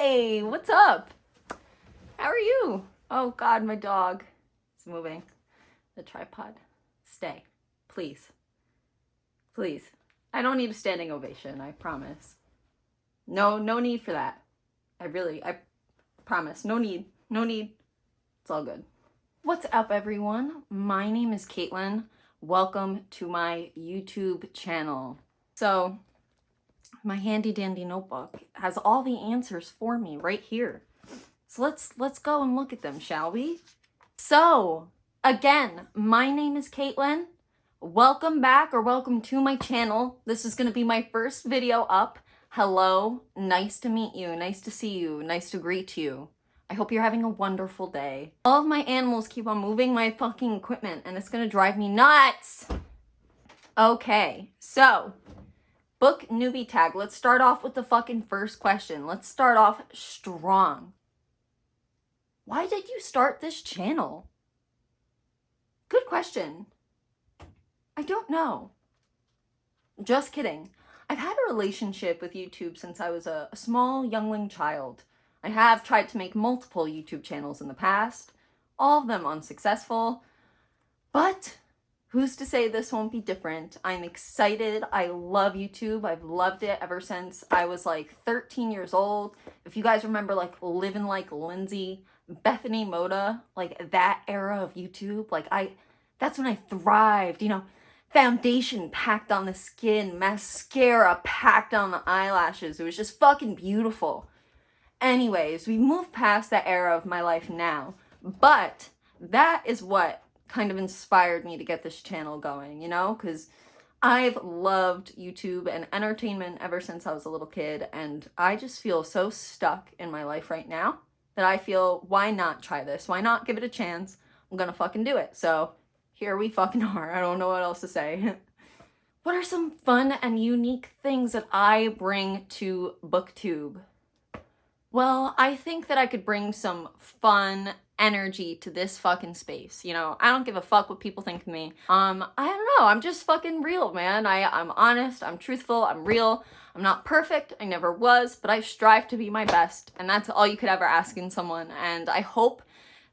Hey, what's up? How are you? Oh God, my dog is moving the tripod. Stay, please. Please. I don't need a standing ovation, I promise. No need for that. I promise. No need. It's all good. What's up, everyone? My name is Caitlin. Welcome to my YouTube channel. So, my handy dandy notebook has all the answers for me right here. So let's go and look at them, shall we? So, again, my name is Caitlin. Welcome back, or welcome to my channel. This is gonna be my first video up. Hello, nice to meet you, nice to see you, nice to greet you. I hope you're having a wonderful day. All of my animals keep on moving my fucking equipment and it's gonna drive me nuts. Okay, so, book newbie tag. Let's start off with the fucking first question. Let's start off strong. Why did you start this channel? Good question. I don't know. Just kidding. I've had a relationship with YouTube since I was a small youngling child. I have tried to make multiple YouTube channels in the past, all of them unsuccessful, but who's to say this won't be different? I'm excited. I love YouTube. I've loved it ever since I was like 13 years old. If you guys remember like Living Like Lindsay, Bethany Moda, like that era of YouTube, that's when I thrived, you know, foundation packed on the skin, mascara packed on the eyelashes. It was just fucking beautiful. Anyways, we moved past that era of my life now, but that is what kind of inspired me to get this channel going, you know, because I've loved YouTube and entertainment ever since I was a little kid, and I just feel so stuck in my life right now that I feel, why not try this? Why not give it a chance? I'm gonna fucking do it. So here we fucking are. I don't know what else to say. What are some fun and unique things that I bring to Booktube? Well, I think that I could bring some fun energy to this fucking space. You know, I don't give a fuck what people think of me. I don't know. I'm just fucking real, man. I'm honest. I'm truthful. I'm real. I'm not perfect. I never was, but I strive to be my best. And that's all you could ever ask in someone. And I hope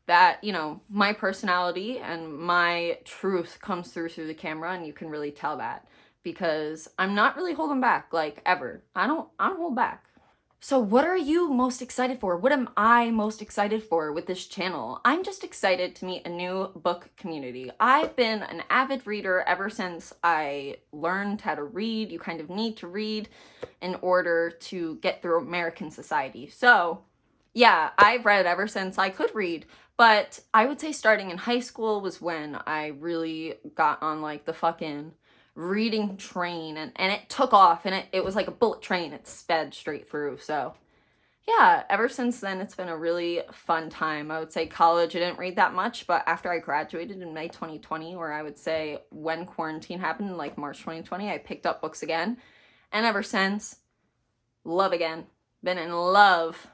that, you know, my personality and my truth comes through the camera, and you can really tell that, because I'm not really holding back, like, ever. I don't hold back. So what are you most excited for? What am I most excited for with this channel? I'm just excited to meet a new book community. I've been an avid reader ever since I learned how to read. You kind of need to read in order to get through American society. So yeah, I've read ever since I could read, but I would say starting in high school was when I really got on like the fucking reading train, and it took off, and it was like a bullet train. It sped straight through. So yeah, ever since then it's been a really fun time. I would say college I didn't read that much, but after I graduated in May 2020, or I would say when quarantine happened, like March 2020, I picked up books again, and ever since, love again. Been in love.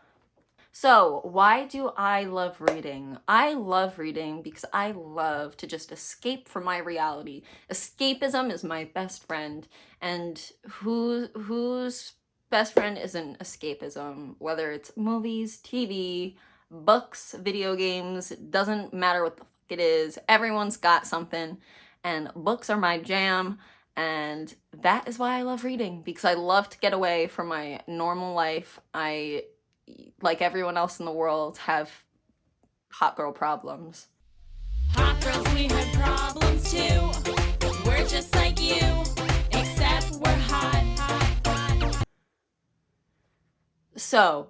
So, why do I love reading? I love reading because I love to just escape from my reality. Escapism is my best friend, and whose best friend isn't escapism? Whether it's movies, TV, books, video games, it doesn't matter what the fuck it is. Everyone's got something, and books are my jam. And that is why I love reading, because I love to get away from my normal life. I, like everyone else in the world, have hot girl problems. Hot girls, we have problems too. We're just like you, except we're hot. So,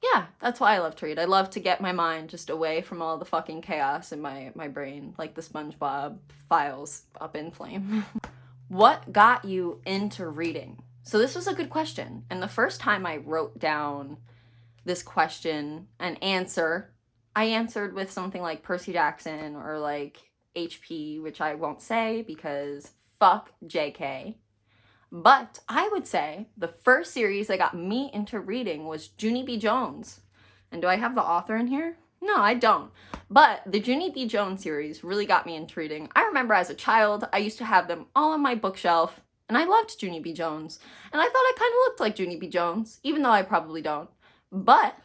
yeah, that's why I love to read. I love to get my mind just away from all the fucking chaos in my brain, like the SpongeBob files up in flame. What got you into reading? So this was a good question. And the first time I wrote down this question and answer, I answered with something like Percy Jackson or like HP, which I won't say because fuck JK. But I would say the first series that got me into reading was Junie B. Jones. And do I have the author in here? No, I don't. But the Junie B. Jones series really got me into reading. I remember as a child, I used to have them all on my bookshelf, and I loved Junie B. Jones. And I thought I kind of looked like Junie B. Jones, even though I probably don't. But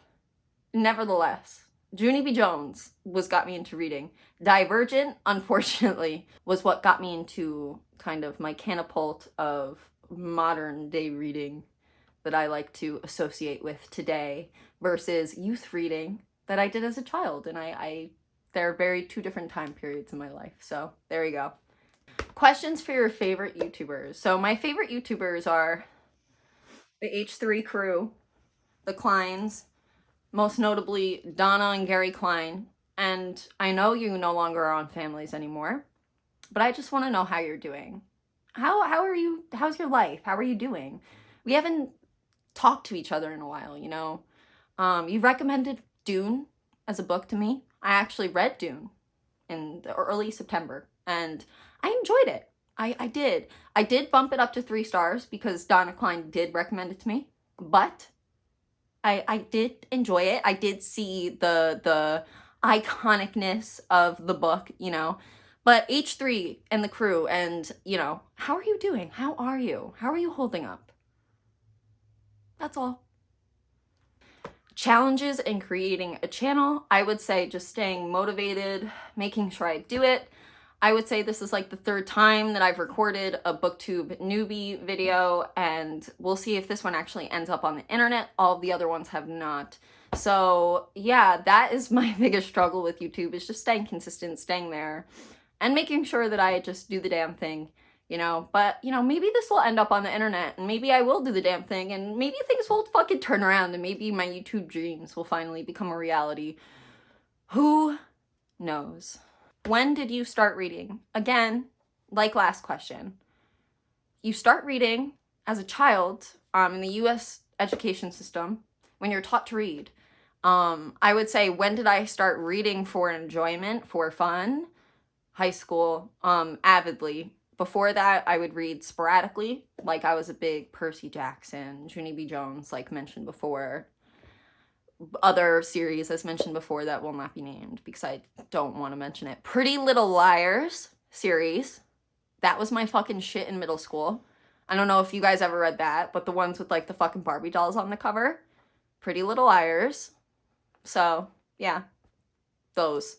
nevertheless, Junie B. Jones got me into reading. Divergent, unfortunately, was what got me into kind of my catapult of modern day reading that I like to associate with today versus youth reading that I did as a child. And they're very two different time periods in my life. So there you go. Questions for your favorite YouTubers. So my favorite YouTubers are the H3 crew, the Kleins, most notably Donna and Gary Klein. And I know you no longer are on Families anymore, but I just want to know how you're doing. How are you? How's your life? How are you doing? We haven't talked to each other in a while, you know. You recommended Dune as a book to me. I actually read Dune in the early September, and I enjoyed it. I did. I did bump it up to 3 stars because Donna Klein did recommend it to me, but I did enjoy it. I did see the iconicness of the book, you know. But H3 and the crew, and, you know, how are you doing? How are you? How are you holding up? That's all. Challenges in creating a channel, I would say just staying motivated, making sure I do it. I would say this is like the 3rd time that I've recorded a Booktube Newbie video, and we'll see if this one actually ends up on the internet. All of the other ones have not. So yeah, that is my biggest struggle with YouTube, is just staying consistent, staying there, and making sure that I just do the damn thing, you know. But, you know, maybe this will end up on the internet, and maybe I will do the damn thing, and maybe things will fucking turn around, and maybe my YouTube dreams will finally become a reality. Who knows? When did you start reading? Again, like last question. You start reading as a child in the U.S. education system when you're taught to read. I would say, when did I start reading for enjoyment, for fun? High school, avidly. Before that, I would read sporadically. Like, I was a big Percy Jackson, Junie B. Jones, like mentioned before. Other series, as mentioned before, that will not be named because I don't want to mention it. Pretty Little Liars series. That was my fucking shit in middle school. I don't know if you guys ever read that, but the ones with like the fucking Barbie dolls on the cover. Pretty Little Liars. So, yeah. Those.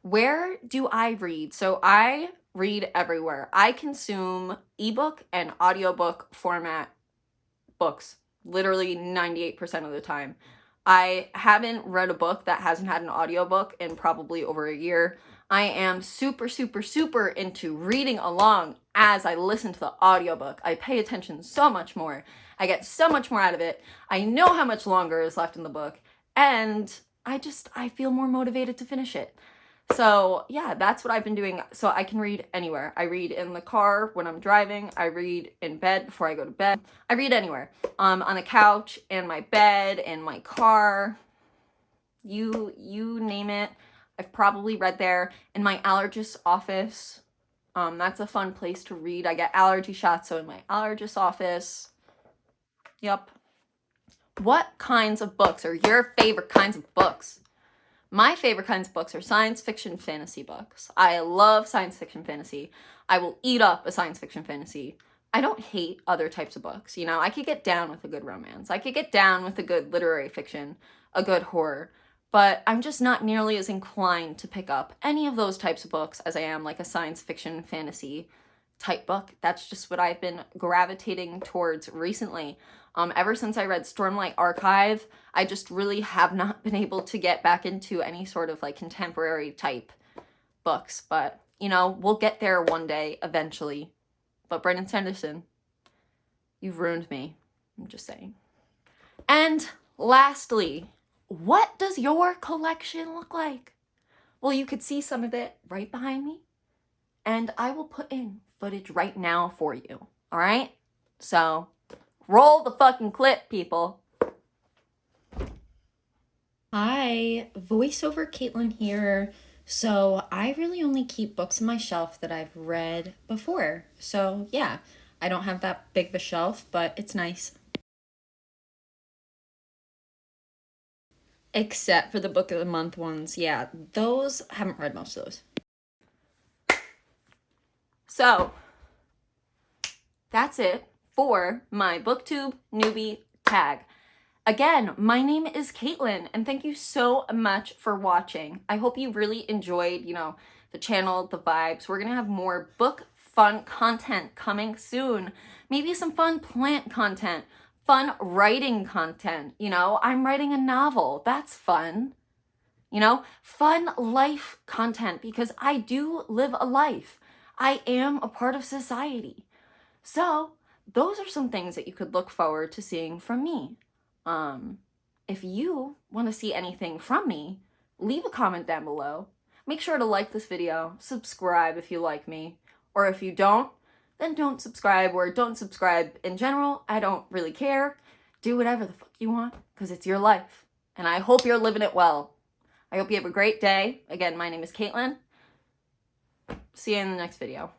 Where do I read? So I read everywhere. I consume ebook and audiobook format books literally 98% of the time. I haven't read a book that hasn't had an audiobook in probably over a year. I am super, super, super into reading along as I listen to the audiobook. I pay attention so much more. I get so much more out of it. I know how much longer is left in the book, and I feel more motivated to finish it. So yeah, that's what I've been doing. So I can read anywhere. I read in the car when I'm driving. I read in bed before I go to bed. I read anywhere. On the couch, in my bed, in my car. You name it. I've probably read there. In my allergist's office. That's a fun place to read. I get allergy shots, so in my allergist's office. Yep. What kinds of books are your favorite kinds of books? My favorite kinds of books are science fiction fantasy books. I love science fiction fantasy. I will eat up a science fiction fantasy. I don't hate other types of books. You know, I could get down with a good romance. I could get down with a good literary fiction, a good horror. But I'm just not nearly as inclined to pick up any of those types of books as I am like a science fiction fantasy type book. That's just what I've been gravitating towards recently. Ever since I read Stormlight Archive, I just really have not been able to get back into any sort of like contemporary type books. But, you know, we'll get there one day eventually. But Brandon Sanderson, you've ruined me. I'm just saying. And lastly, what does your collection look like? Well, you could see some of it right behind me. And I will put in footage right now for you. All right? So roll the fucking clip, people. Hi, voiceover Caitlin here. So I really only keep books on my shelf that I've read before. So yeah, I don't have that big of a shelf, but it's nice. Except for the book of the month ones. Yeah, those, I haven't read most of those. So that's it for my Booktube Newbie Tag. Again, my name is Caitlin, and thank you so much for watching. I hope you really enjoyed, the channel, the vibes. We're gonna have more book fun content coming soon. Maybe some fun plant content, fun writing content. I'm writing a novel. That's fun. Fun life content, because I do live a life. I am a part of society. So those are some things that you could look forward to seeing from me. If you want to see anything from me, leave a comment down below. Make sure to like this video, subscribe if you like me, or if you don't, then don't subscribe, or don't subscribe in general. I don't really care. Do whatever the fuck you want, because it's your life, and I hope you're living it well. I hope you have a great day. Again, my name is Caitlin. See you in the next video.